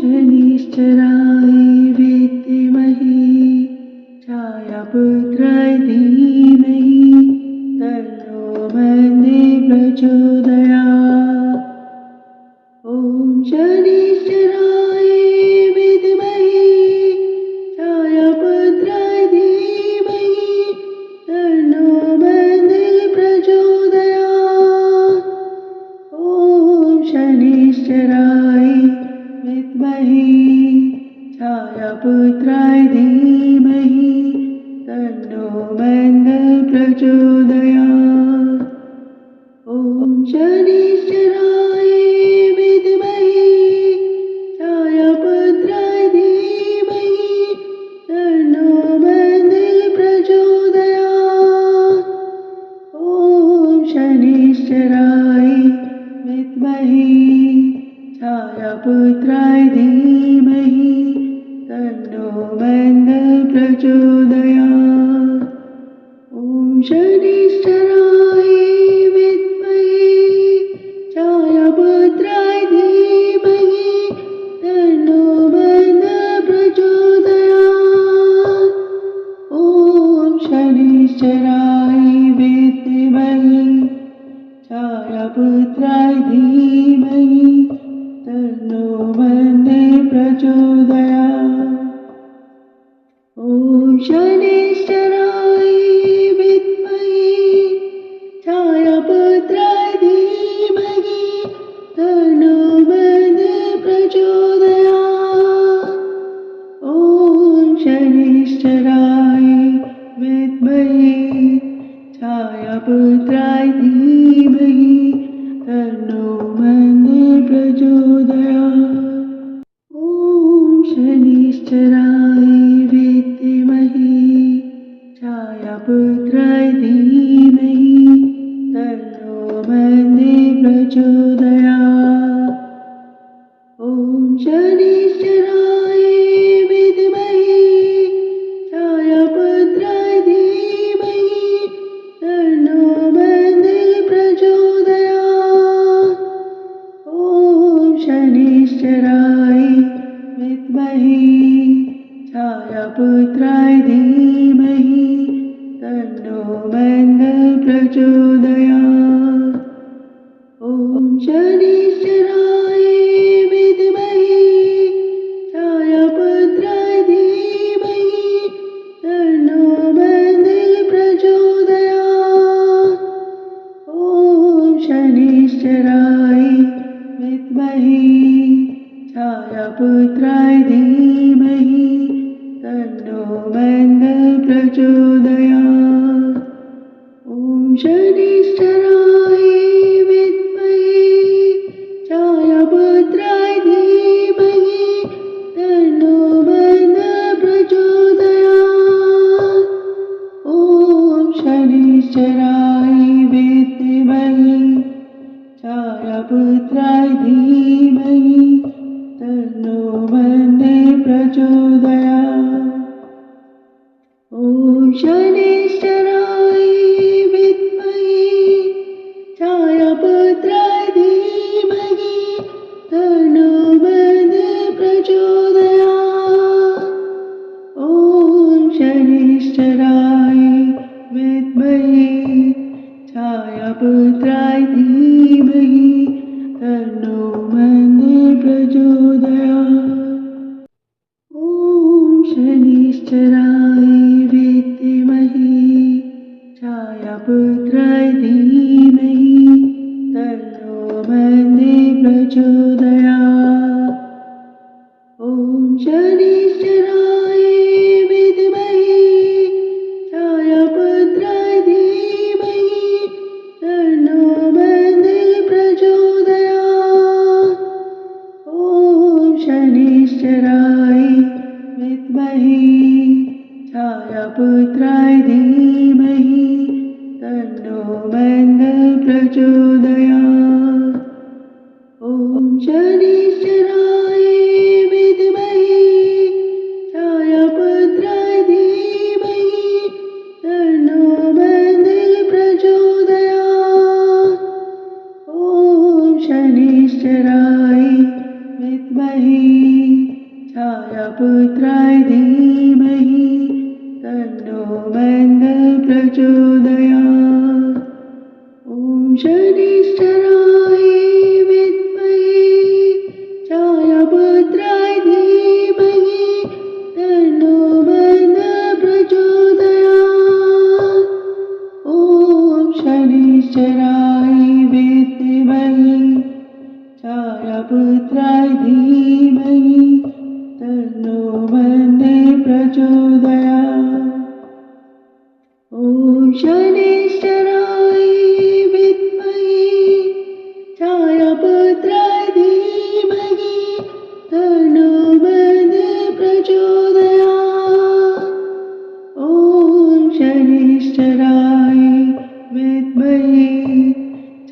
शनिश्चराय विद्महे छायापुत्राय धीमहि तन्नो मन्दे प्रचोदयात्। ॐ शनिश्चराय विद्महे छायापुत्राय धीमहि तन्नो मन्दे प्रचोदयात्। ॐ शनिश्चराय विद्महे छायापुत्राय धीमहि तन्नो मन्दे प्रचोदयात्। ॐ शनिश्चराय विद्महे छायापुत्राय धीमहि तन्नो मन्दे प्रचोदयात्। ॐ शनिश्चराय विद्महे छायापुत्राय धीमहि तन्नो मन्दे प्रचोदयात्। ॐ शनिश्चराय विद्महे छायापुत्राय धीमहि तन्नो मन्दे प्रचोदयात्। ॐ शनिश्चराय विद्महे छायापुत्राय धीमहि तन्नो मन्दे प्रचोदयात्। ॐ शनिश्चराय विद्महे छायापुत्राय धीमहि तन्नो मन्दे प्रचोदयात्। ॐ शनिश्चराय विद्महे छायापुत्राय धीमहि तन्नो मन्दे प्रचोदयात्। ॐ शनिश्चराय विद्महे छायापुत्राय धीमहि तन्नो मन्दे प्रचोदयात्। ॐ शनिश्चराय विद्महे छायापुत्राय धीमहि तन्नो मन्दे प्रचोदयात्। ॐ शनिश्चराय विद्महे छायापुत्राय धीमहि तन्नो मन्दे प्रचोदयात्। ॐ शनिश्चराय विद्महे छायापुत्राय धीमहि तन्नो मन्दे प्रचोदयात्। ॐ शनिश्चराय विद्महे छायापुत्राय धीमहि तन्नो मन्दे प्रचोदयात्। ॐ शनिश्चराय विद्महे छायापुत्राय धीमहि तन्नो मन्दे प्रचोदयात्। ॐ शनिश्चराय विद्महे छायापुत्राय धीमहि तन्नो मन्दे प्रचोदयात्। ॐ शनिश्चराय विद्महे छायापुत्राय धीमहि तन्नो मन्दे प्रचोदयात्। ॐ शनिश्चराय विद्महे छायापुत्राय धीमहि तन्नो मन्दे प्रचोदयात्। ॐ शनिश्चराय विद्महे छायापुत्राय धीमहि तन्नो मन्दे प्रचोदयात्। ॐ शनिश्चराय विद्महे छायापुत्राय धीमहि तन्नो मन्दे प्रचोदयात्। ॐ शनिश्चराय विद्महे छायापुत्राय धीमहि तन्नो मन्दे प्रचोदयात्। ॐ शनिश्चराय विद्महे छायापुत्राय धीमहि तन्नो मन्दे प्रचोदयात्। ॐ शनिश्चराय विद्महे छायापुत्राय धीमहि तन्नो मन्दे प्रचोदयात्। ॐ शनिश्चराय विद्महे छायापुत्राय धीमहि तन्नो मन्दे प्रचोदयात्। ॐ शनिश्चराय विद्महे छायापुत्राय धीमहि तन्नो मन्दे प्रचोदयात्। ॐ शनिश्चराय विद्महे छायापुत्राय धीमहि तन्नो मन्दः प्रचोदयात्। ॐ शनिश्चराय विद्महे छायापुत्राय धीमहि तन्नो मन्दः प्रचोदयात्। ॐ शनिश्चराय विद्महे छायापुत्राय धीमहि तन्नो मन्दः प्रचोदयात्। ॐ शनिश्चराय विद्महे छायापुत्राय धीमहि तन्नो मन्दः प्रचोदयात्। ॐ शनिश्चराय विद्महे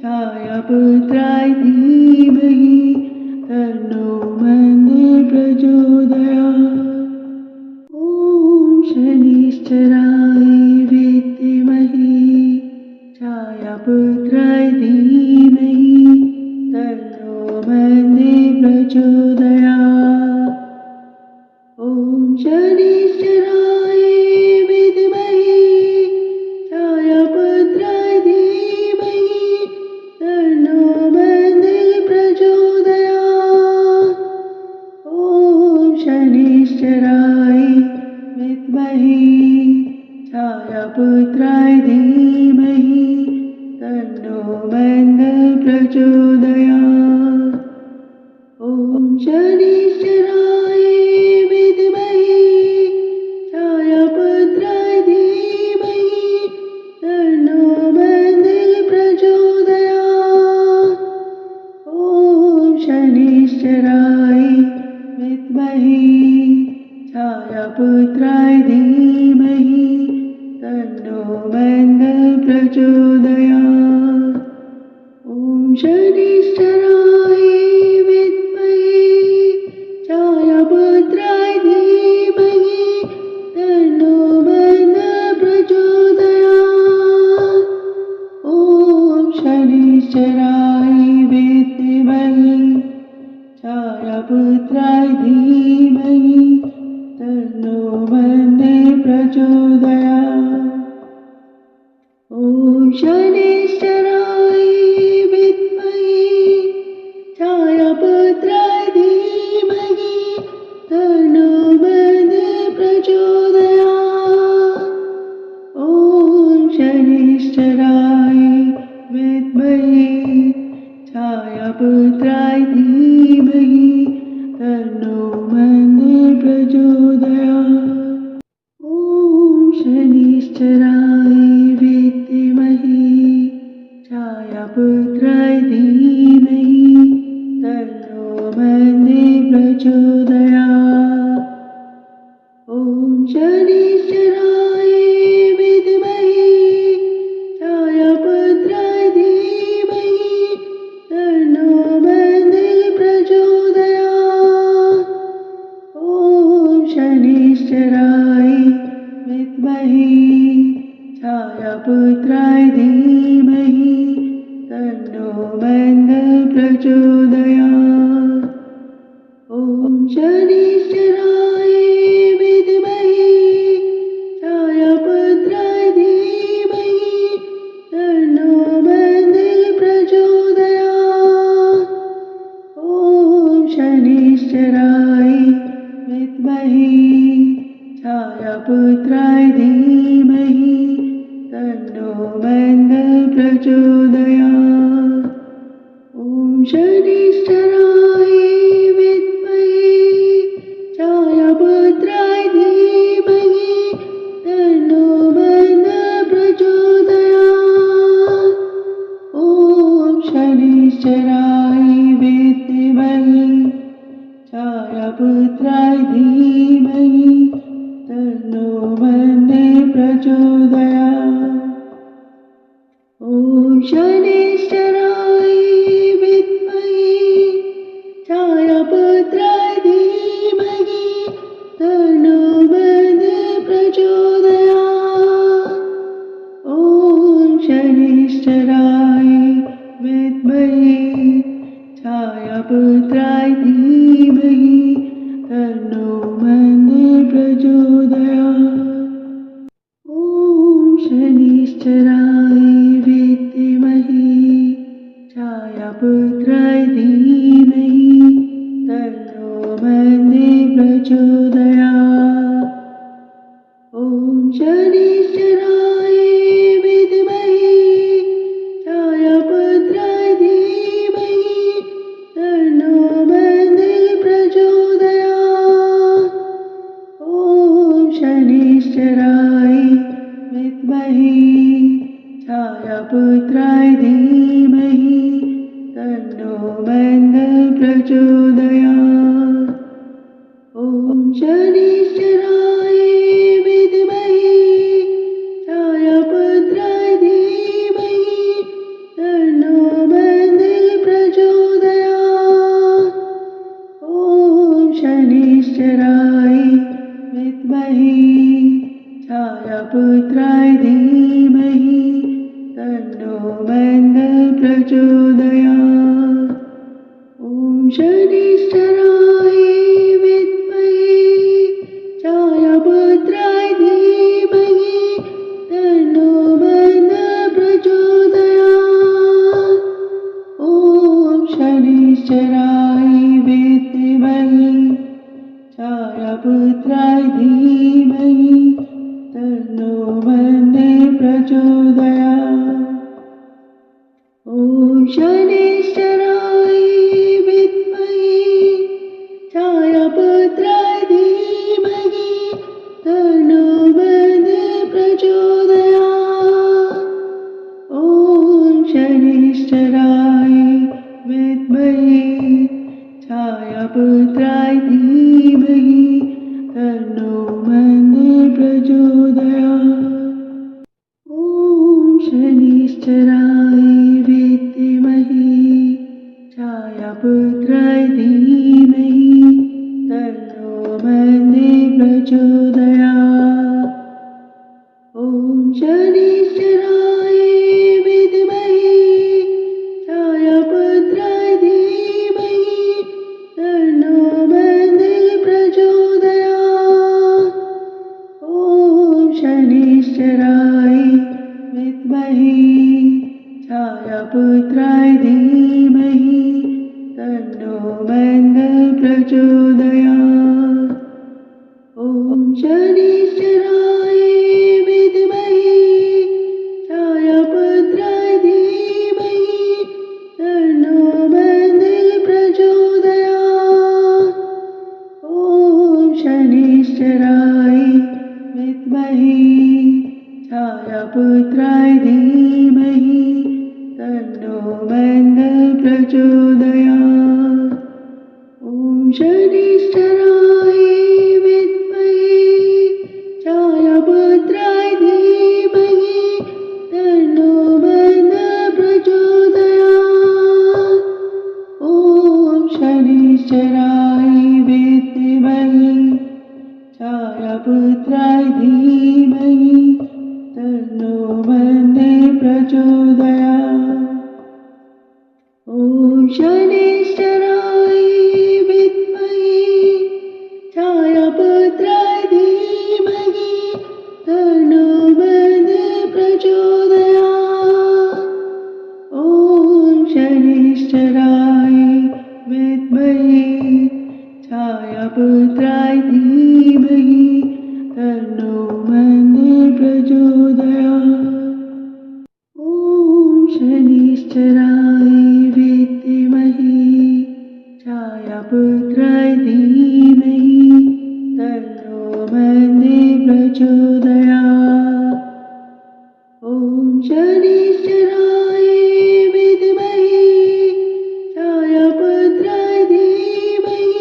छायापुत्राय धीमहि तन्नो मन्दः प्रचोदयात्। ॐ शनिश्चराय विद्महे छायापुत्राय धीमहि तन्नो मन्दः प्रचोदयात्। ॐ शनिश्चराय विद्महे छायापुत्राय धीमहि तन्नो मन्दः प्रचोदयात्। ॐ शनिश्चराय विद्महे छायापुत्राय धीमहि तन्नो मन्दः प्रचोदयात्। ॐ शनिश्चराय विद्महे छायापुत्राय धीमहि तन्नो मन्दः प्रचोदयात्। ॐ शनिश्चराय विद्महे छायापुत्राय धीमहि तन्नो मन्दः प्रचोदयात्। ॐ शनिश्चराय विद्महे छायापुत्राय धीमहि तन्नो मन्दः प्रचोदयात्। ॐ शनिश्चराय विद्महे छायापुत्राय धीमहि तन्नो मन्दः प्रचोदयात्। ॐ शनिश्चराय विद्महे छायापुत्राय धीमहि तन्नो मन्दः प्रचोदयात्। ॐ शनिश्चराय विद्महे छायापुत्राय धीमहि तन्नो मन्दः प्रचोदयात्। ॐ शनिश्चराय विद्महे छायापुत्राय धीमहि तन्नो मन्दः प्रचोदयात्। ॐ शनिश्चराय विद्महे छायापुत्राय धीमहि तन्नो मन्दः प्रचोदयात्। ॐ शनिश्चराय विद्महे छायापुत्राय धीमहि तन्नो मन्दः प्रचोदयात्। ॐ शनिश्चराय विद्महे छायापुत्राय धीमहि तन्नो मन्दः प्रचोदयात्। ॐ शनिश्चराय विद्महे छायापुत्राय धीमहि तन्नो मन्दः प्रचोदयात्। ॐ शनिश्चराय विद्महे छायापुत्राय धीमहि तन्नो मन्दः प्रचोदयात्। ॐ शनिश्चराय विद्महे छायापुत्राय धीमहि तन्नो मन्दः प्रचोदयात्। ॐ शनिश्चराय विद्महे छायापुत्राय धीमहि तन्नो मन्दः प्रचोदयात्। ॐ शनिश्चराय विद्महे छायापुत्राय धीमहि तन्नो शनिश्चराय विद्महे छायापुत्राय धीमहि तन्नो मन्दः प्रचोदयात्। ॐ शनिश्चराय विद्महे छायापुत्राय धीमहि तन्नो मन्दः प्रचोदयात्। ॐ शनिश्चराय विद्महे छायापुत्राय धीमहि तन्नो मन्दः प्रचोदयात्। ॐ शनिश्चराय विद्महे छायापुत्राय धीमहि तन्नो मन्दः प्रचोदयात्। ॐ शनिश्चराय विद्महे छायापुत्राय धीमहि तन्नो मन्दः प्रचोदयात्। ॐ शनिश्चराय विद्महे छायापुत्राय धीमहि तन्नो मन्दः प्रचोदयात्। ॐ शनिश्चराय विद्महे छायापुत्राय धीमहि तन्नो मन्दः प्रचोदयात्। ॐ शनिश्चराय विद्महे छायापुत्राय धीमहि तन्नो मन्दः प्रचोदयात्। ॐ शनिश्चराय विद्महे छायापुत्राय धीमहि तन्नो मन्दः प्रचोदयात्। ॐ शनिश्चराय विद्महे छायापुत्राय धीमहि तन्नो मन्दः प्रचोदयात्। ॐ शनिश्चराय विद्महे छायापुत्राय धीमहि तन्नो मन्दः प्रचोदयात्। ॐ शनिश्चराय विद्महे छायापुत्राय धीमहि तन्नो मन्दः प्रचोदयात्। ॐ शनिश्चराय विद्महे छायापुत्राय धीमहि तन्नो मन्दः प्रचोदयात्। ॐ शनिश्चराय विद्महे छायापुत्राय धीमहि तन्नो मन्दः प्रचोदयात्। ॐ शनिश्चराय विद्महे छायापुत्राय धीमहि तन्नो मन्दः प्रचोदयात्। ॐ शनिश्चराय विद्महे छायापुत्राय धीमहि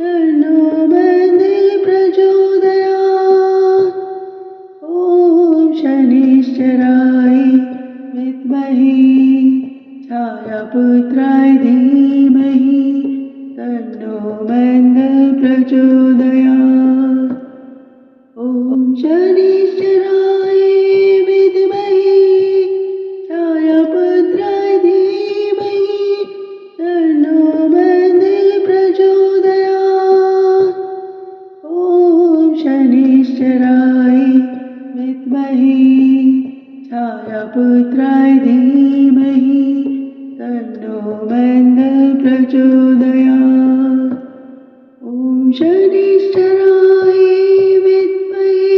तन्नो मन्दः प्रचोदयात्। ॐ शनिश्चराय विद्महे छायापुत्राय धीमहि तन्नो मन्दः प्रचोदयात्। ॐ शनिश्चराय विद्महे छायापुत्राय धीमहि तन्नो मन्दः प्रचोदयात्। ॐ शनिश्चराय विद्महे छायापुत्राय धीमहि तन्नो मन्दः प्रचोदयात्। ॐ शनिश्चराय विद्महे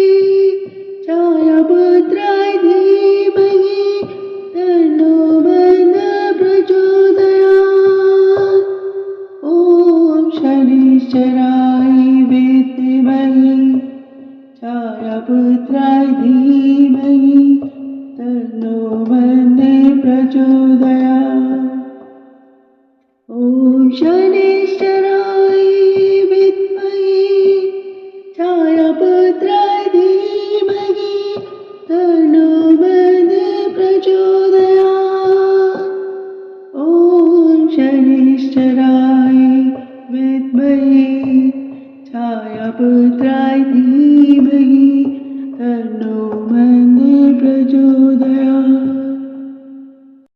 छायापुत्राय धीमहि तन्नो मन्दः प्रचोदयात्। ॐ शनिश्चराय विद्महे छायापुत्राय धीमहि तन्नो मन्दः प्रचोदयात्। ॐ शनिश्चराय विद्महे छायापुत्राय धीमहि तन्नो मन्दः प्रचोदयात्। ॐ शनिश्चराय विद्महे पुत्राय धीमहि